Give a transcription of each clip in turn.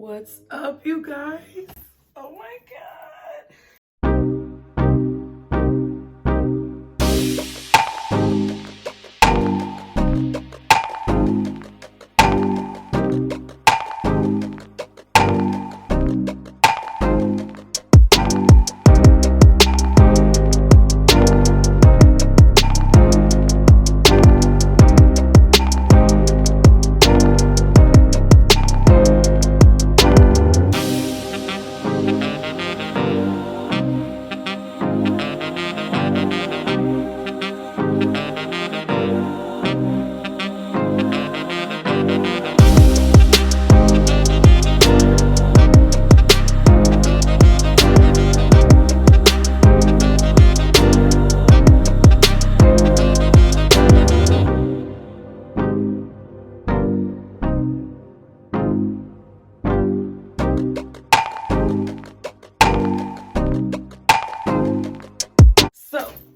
What's up, you guys? Oh my god.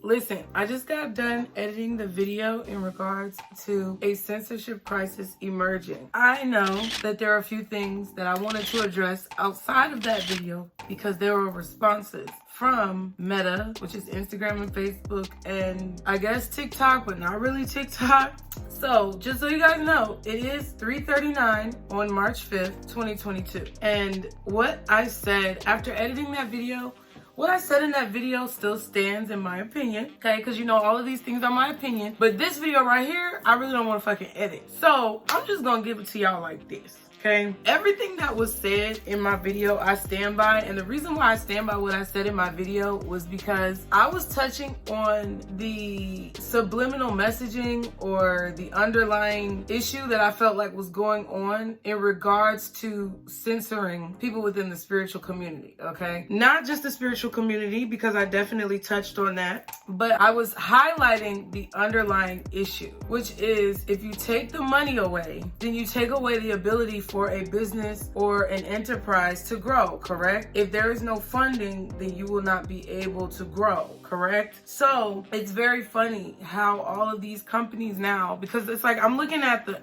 Listen, I just got done editing the video in regards to a censorship crisis emerging. I know that there are a few things that I wanted to address outside of that video because there were responses from Meta, which is Instagram and Facebook, and I guess TikTok, but not really TikTok. So just so you guys know, it is 3:39 on March 5th, 2022. And what I said after editing that video, what I said in that video still stands in my opinion, okay? Because you know, all of these things are my opinion. But this video right here, I really don't want to fucking edit. So I'm just gonna give it to y'all like this. Okay, everything that was said in my video, I stand by. And the reason why I stand by what I said in my video was because I was touching on the subliminal messaging or the underlying issue that I felt like was going on in regards to censoring people within the spiritual community, okay? Not just the spiritual community, because I definitely touched on that, but I was highlighting the underlying issue, which is if you take the money away, then you take away the ability for a business or an enterprise to grow, correct? If there is no funding, then you will not be able to grow, correct? So it's very funny how all of these companies now, because it's like I'm looking at the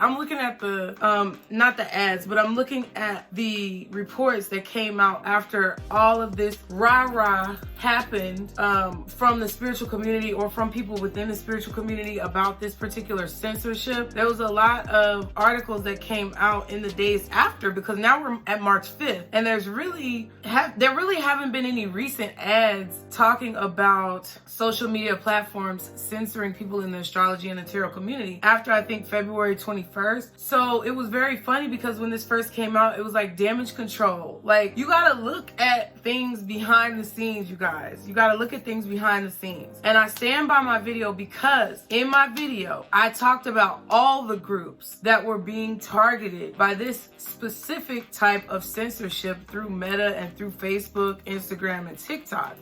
not the ads, but I'm looking at the reports that came out after all of this rah-rah happened from the spiritual community or from people within the spiritual community about this particular censorship. There was a lot of articles that came out in the days after, because now we're at March 5th and there really haven't been any recent ads talking about social media platforms censoring people in the astrology and the tarot community after I think February 21st. So it was very funny because when this first came out, it was like damage control. Like, you gotta look at things behind the scenes, you guys. You gotta look at things behind the scenes. And I stand by my video because in my video, I talked about all the groups that were being targeted by this specific type of censorship through Meta and through Facebook, Instagram, and TikTok.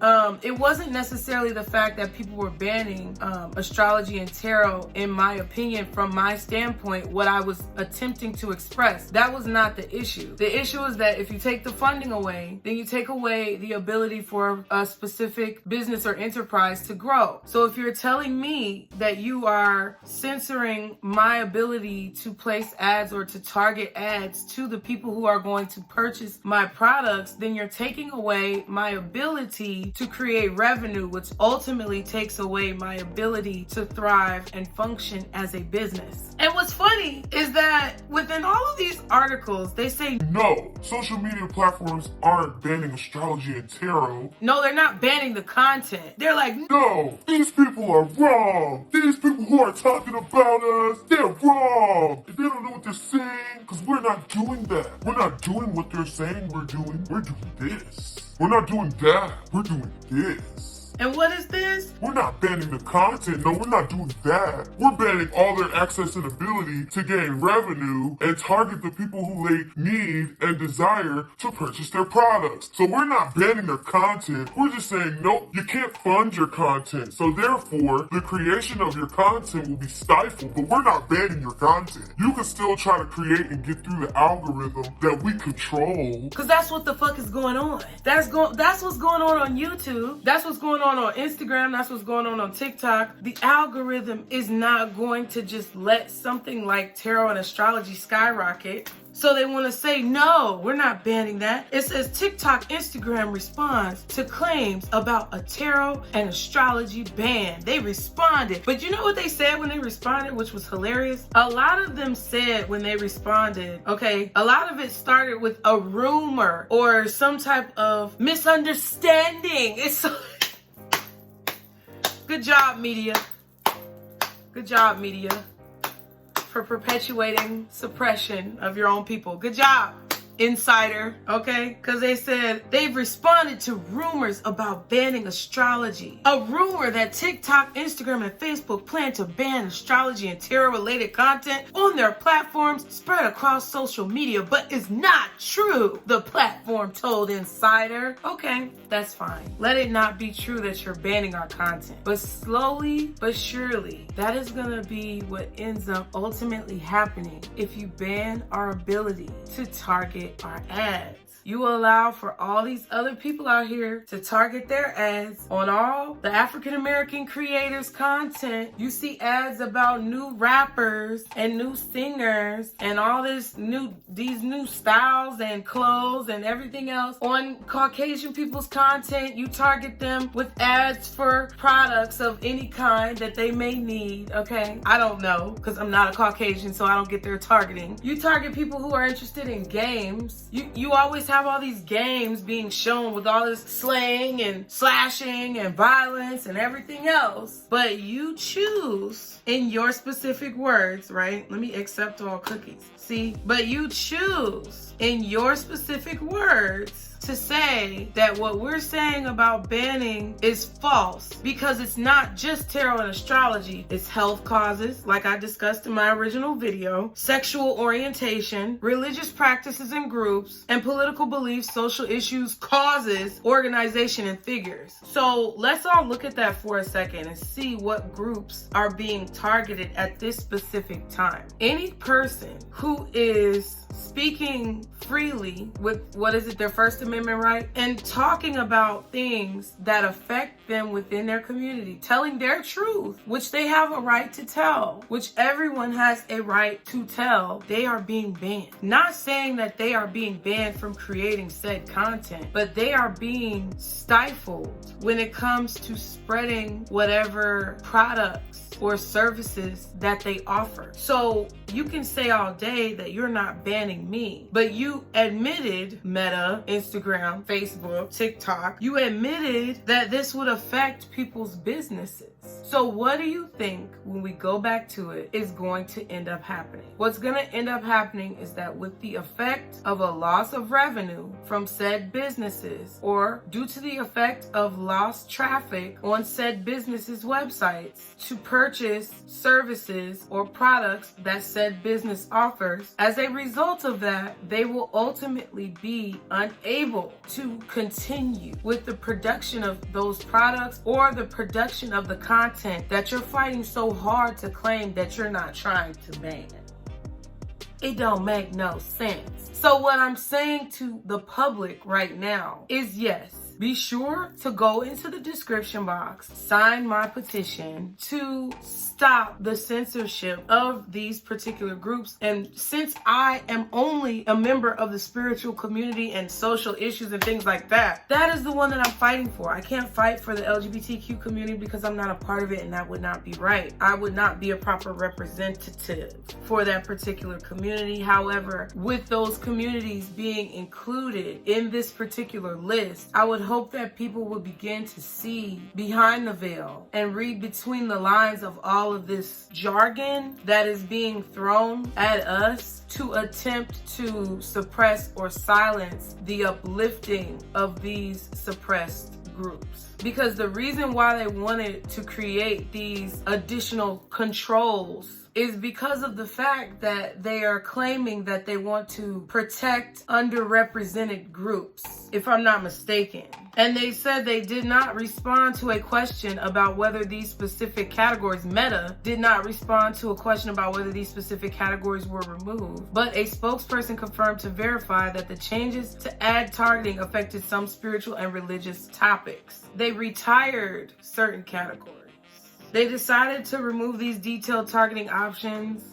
It wasn't necessarily the fact that people were banning astrology and tarot, in my opinion, from my standpoint, what I was attempting to express. That was not the issue. The issue is that if you take the funding away, then you take away the ability for a specific business or enterprise to grow. So if you're telling me that you are censoring my ability to place ads or to target ads to the people who are going to purchase my products, then you're taking away my ability to create revenue, which ultimately takes away my ability to thrive and function as a business. And what's funny is that within all of these articles, they say, no, social media platforms aren't banning astrology and tarot. No, they're not banning the content. They're like, no, these people are wrong. These people who are talking about us, they're wrong. If they don't know what they're saying, because we're not doing that. We're not doing what they're saying we're doing. We're doing this. We're not doing that. We're doing this. And what is this? We're not banning the content. No, we're not doing that. We're banning all their access and ability to gain revenue and target the people who they need and desire to purchase their products. So we're not banning their content. We're just saying, nope, you can't fund your content. So therefore, the creation of your content will be stifled, but we're not banning your content. You can still try to create and get through the algorithm that we control. Because that's what the fuck is going on. That's what's going on YouTube. That's what's going on Instagram. That's what's going on TikTok. The algorithm is not going to just let something like tarot and astrology skyrocket. So they want to say, no, we're not banning that. It says TikTok, Instagram responds to claims about a tarot and astrology ban. They responded. But you know what they said when they responded, which was hilarious? A lot of them said when they responded, okay, a lot of it started with a rumor or some type of misunderstanding. It's so... Good job, media. Good job, media, for perpetuating suppression of your own people. Good job, insider, okay? Because they said they've responded to rumors about banning astrology. A rumor that TikTok, Instagram, and Facebook plan to ban astrology and tarot-related content on their platforms spread across social media, but is not true, the platform told Insider. Okay, that's fine. Let it not be true that you're banning our content. But slowly but surely, that is gonna be what ends up ultimately happening if you ban our ability to target our ads. You allow for all these other people out here to target their ads on all the African American creators' content. You see ads about new rappers and new singers and all these new styles and clothes and everything else on Caucasian people's content. You target them with ads for products of any kind that they may need, okay? I don't know, because I'm not a Caucasian, so I don't get their targeting. You target people who are interested in games. You always have all these games being shown with all this slang and slashing and violence and everything else, but you choose in your specific words, right? Let me accept all cookies. See, but you choose in your specific words to say that what we're saying about banning is false, because it's not just tarot and astrology. It's health causes, like I discussed in my original video, sexual orientation, religious practices and groups, and political beliefs, social issues, causes, organization, and figures. So let's all look at that for a second and see what groups are being targeted at this specific time. Any person who is speaking freely with, their First Amendment right, and talking about things that affect them within their community, telling their truth, which they have a right to tell, which everyone has a right to tell, they are being banned. Not saying that they are being banned from creating said content, but they are being stifled when it comes to spreading whatever products or services that they offer. So you can say all day that you're not banning me, but you admitted, Meta, Instagram, Facebook, TikTok, you admitted that this would affect people's businesses. So what do you think, when we go back to it, is going to end up happening? What's going to end up happening is that with the effect of a loss of revenue from said businesses, or due to the effect of lost traffic on said businesses' websites to purchase services or products that said business offers, as a result of that, they will ultimately be unable to continue with the production of those products or the production of the content that you're fighting so hard to claim that you're not trying to ban. It don't make no sense. So what I'm saying to the public right now is, yes, be sure to go into the description box, sign my petition to stop the censorship of these particular groups. And since I am only a member of the spiritual community and social issues and things like that, that is the one that I'm fighting for. I can't fight for the LGBTQ community because I'm not a part of it, and that would not be right. I would not be a proper representative for that particular community. However, with those communities being included in this particular list, I would hope that people will begin to see behind the veil and read between the lines of all of this jargon that is being thrown at us to attempt to suppress or silence the uplifting of these suppressed groups. Because the reason why they wanted to create these additional controls is because of the fact that they are claiming that they want to protect underrepresented groups, if I'm not mistaken. And they said they did not respond to a question about whether these specific categories, Meta did not respond to a question about whether these specific categories were removed. But a spokesperson confirmed to verify that the changes to ad targeting affected some spiritual and religious topics. They retired certain categories. They decided to remove these detailed targeting options,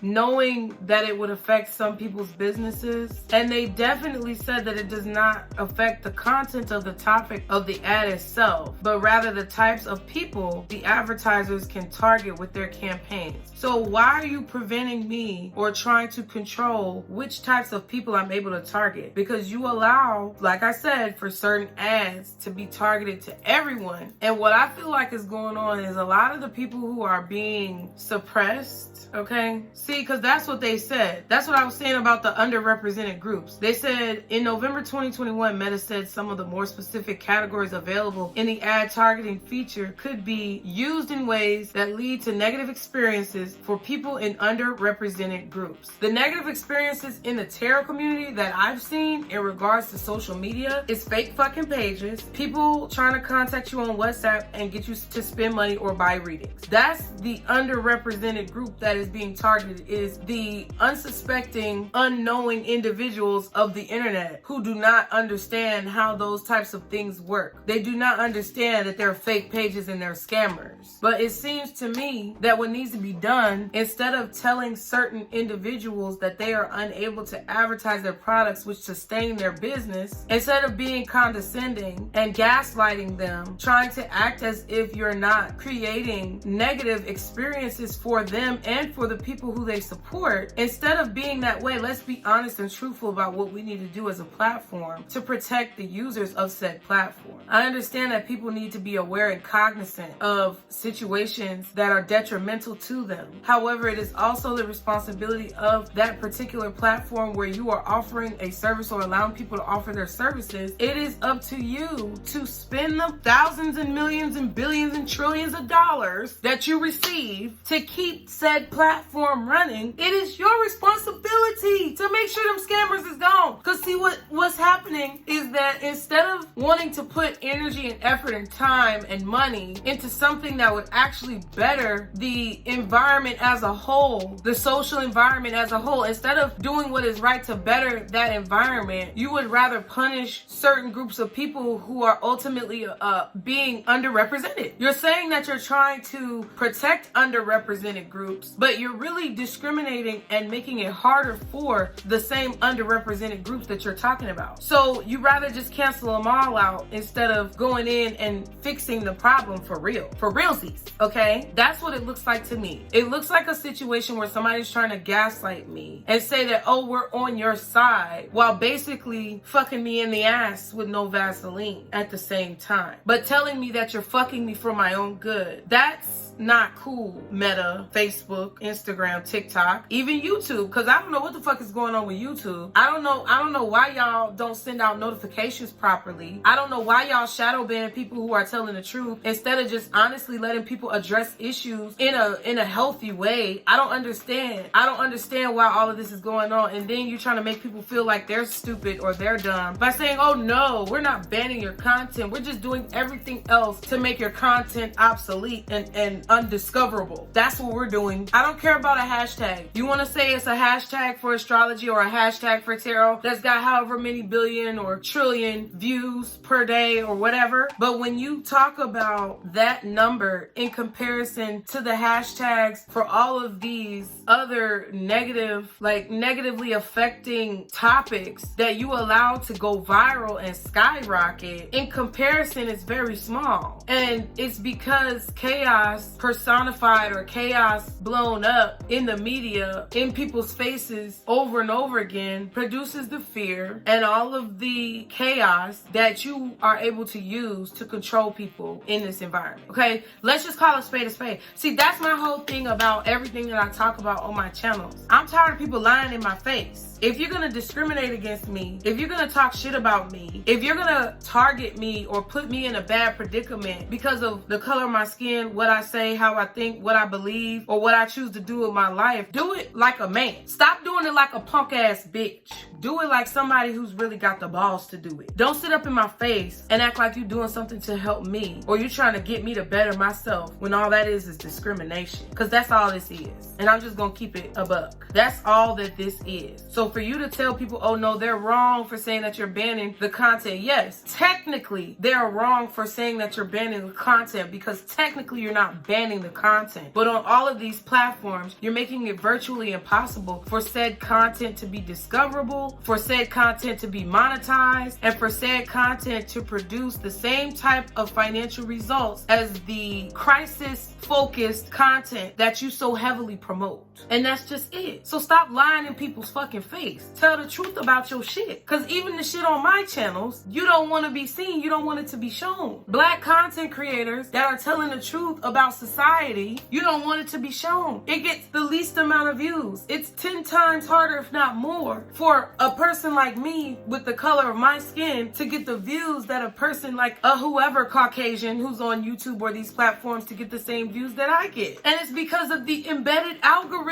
knowing that it would affect some people's businesses. And they definitely said that it does not affect the content of the topic of the ad itself, but rather the types of people the advertisers can target with their campaigns. So why are you preventing me or trying to control which types of people I'm able to target? Because you allow, like I said, for certain ads to be targeted to everyone. And what I feel like is going on is a lot of the people who are being suppressed, okay? See, because that's what they said. That's what I was saying about the underrepresented groups. They said in November 2021, Meta said some of the more specific categories available in the ad targeting feature could be used in ways that lead to negative experiences for people in underrepresented groups. The negative experiences in the tarot community that I've seen in regards to social media is fake fucking pages, people trying to contact you on WhatsApp and get you to spend money or buy readings. That's the underrepresented group that is being targeted, is the unsuspecting, unknowing individuals of the internet who do not understand how those types of things work. They do not understand that they're fake pages and they're scammers. But it seems to me that what needs to be done, instead of telling certain individuals that they are unable to advertise their products which sustain their business, instead of being condescending and gaslighting them, trying to act as if you're not creating negative experiences for them and for the people who they support, instead of being that way, let's be honest and truthful about what we need to do as a platform to protect the users of said platform. I understand that people need to be aware and cognizant of situations that are detrimental to them. However, it is also the responsibility of that particular platform where you are offering a service or allowing people to offer their services. It is up to you to spend the thousands and millions and billions and trillions of dollars that you receive to keep said platform running. It is your responsibility to make sure them scammers is gone. Because see, what's happening is that instead of wanting to put energy and effort and time and money into something that would actually better the environment as a whole, the social environment as a whole, instead of doing what is right to better that environment, you would rather punish certain groups of people who are ultimately being underrepresented. You're saying that you're trying to protect underrepresented groups, but you're really discriminating and making it harder for the same underrepresented groups that you're talking about. So you rather just cancel them all out instead of going in and fixing the problem for real, for realsies, okay? That's what it looks like to me. It looks like a situation where somebody's trying to gaslight me and say that, oh, we're on your side, while basically fucking me in the ass with no Vaseline at the same time, but telling me that you're fucking me for my own good. That's not cool. Meta, Facebook, Instagram, TikTok, even YouTube, because I don't know what the fuck is going on with YouTube. I don't know why y'all don't send out notifications properly. I don't know why y'all shadow ban people who are telling the truth instead of just honestly letting people address issues in a healthy way. I don't understand why all of this is going on, and then you're trying to make people feel like they're stupid or they're dumb by saying, oh no, we're not banning your content, we're just doing everything else to make your content obsolete and undiscoverable. That's what we're doing. I don't care about a hashtag. You want to say it's a hashtag for astrology or a hashtag for tarot that's got however many billion or trillion views per day or whatever, but when you talk about that number in comparison to the hashtags for all of these other negatively affecting topics that you allow to go viral and skyrocket, in comparison, it's very small. And it's because chaos personified or chaos blown up in the media, in people's faces over and over again, produces the fear and all of the chaos that you are able to use to control people in this environment. Okay, let's just call a spade a spade. See, that's my whole thing about everything that I talk about on my channels. I'm tired of people lying in my face. If you're gonna discriminate against me, if you're gonna talk shit about me, if you're gonna target me or put me in a bad predicament because of the color of my skin, what I say, how I think, what I believe, or what I choose to do with my life, do it like a man. Stop doing it like a punk ass bitch. Do it like somebody who's really got the balls to do it. Don't sit up in my face and act like you're doing something to help me or you're trying to get me to better myself when all that is discrimination. Because that's all this is. And I'm just gonna keep it a buck. That's all that this is. So So for you to tell people, oh no, they're wrong for saying that you're banning the content. Yes, technically they're wrong for saying that you're banning the content, because technically you're not banning the content. But on all of these platforms, you're making it virtually impossible for said content to be discoverable, for said content to be monetized, and for said content to produce the same type of financial results as the crisis-focused content that you so heavily promote. And that's just it. So stop lying in people's fucking face. Tell the truth about your shit. Because even the shit on my channels, you don't want to be seen. You don't want it to be shown. Black content creators that are telling the truth about society, you don't want it to be shown. It gets the least amount of views. It's 10 times harder, if not more, for a person like me with the color of my skin to get the views that a person like a whoever Caucasian who's on YouTube or these platforms to get the same views that I get. And it's because of the embedded algorithm.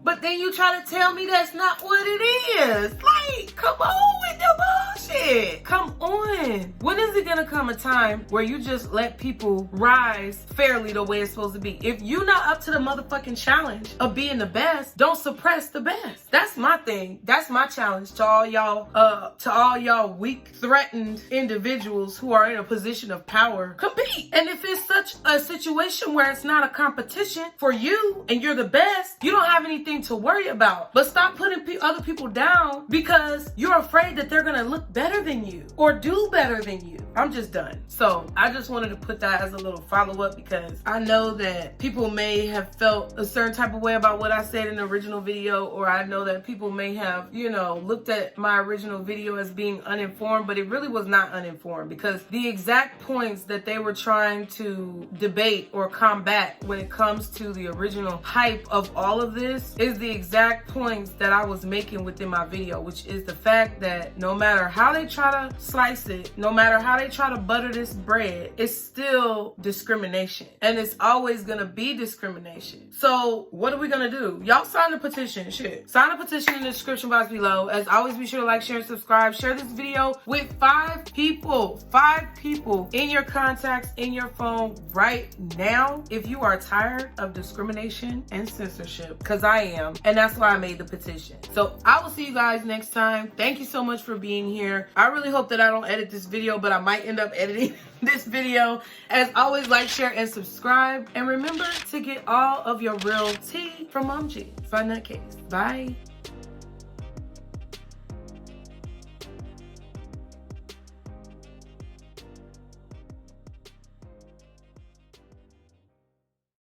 But then you try to tell me that's not what it is. Like, come on with the bullshit. Come on. When is it gonna come a time where you just let people rise fairly the way it's supposed to be? If you're not up to the motherfucking challenge of being the best, don't suppress the best. That's my thing. That's my challenge to all y'all weak, threatened individuals who are in a position of power. Compete. And if it's such a situation where it's not a competition for you and you're the best, you don't have anything to worry about. But stop putting other people down because you're afraid that they're gonna look better than you or do better than you. I'm just done. So I just wanted to put that as a little follow-up, because I know that people may have felt a certain type of way about what I said in the original video, or I know that people may have, looked at my original video as being uninformed, but it really was not uninformed, because the exact points that they were trying to debate or combat when it comes to the original hype of all of this is the exact points that I was making within my video, which is the fact that no matter how they try to slice it, no matter how they try to butter this bread, it's still discrimination. And it's always gonna be discrimination. So what are we gonna do? Y'all sign the petition, shit. Sign the petition in the description box below. As always, be sure to like, share, and subscribe. Share this video with 5 people in your contacts, in your phone right now, if you are tired of discrimination and censorship, because I am, and that's why I made the petition. So I will see you guys next time. Thank you so much for being here. I really hope that I don't edit this video, but I might end up editing this video. As always, like, share, and subscribe. And remember to get all of your real tea from Mom G by NUTCASE. Bye.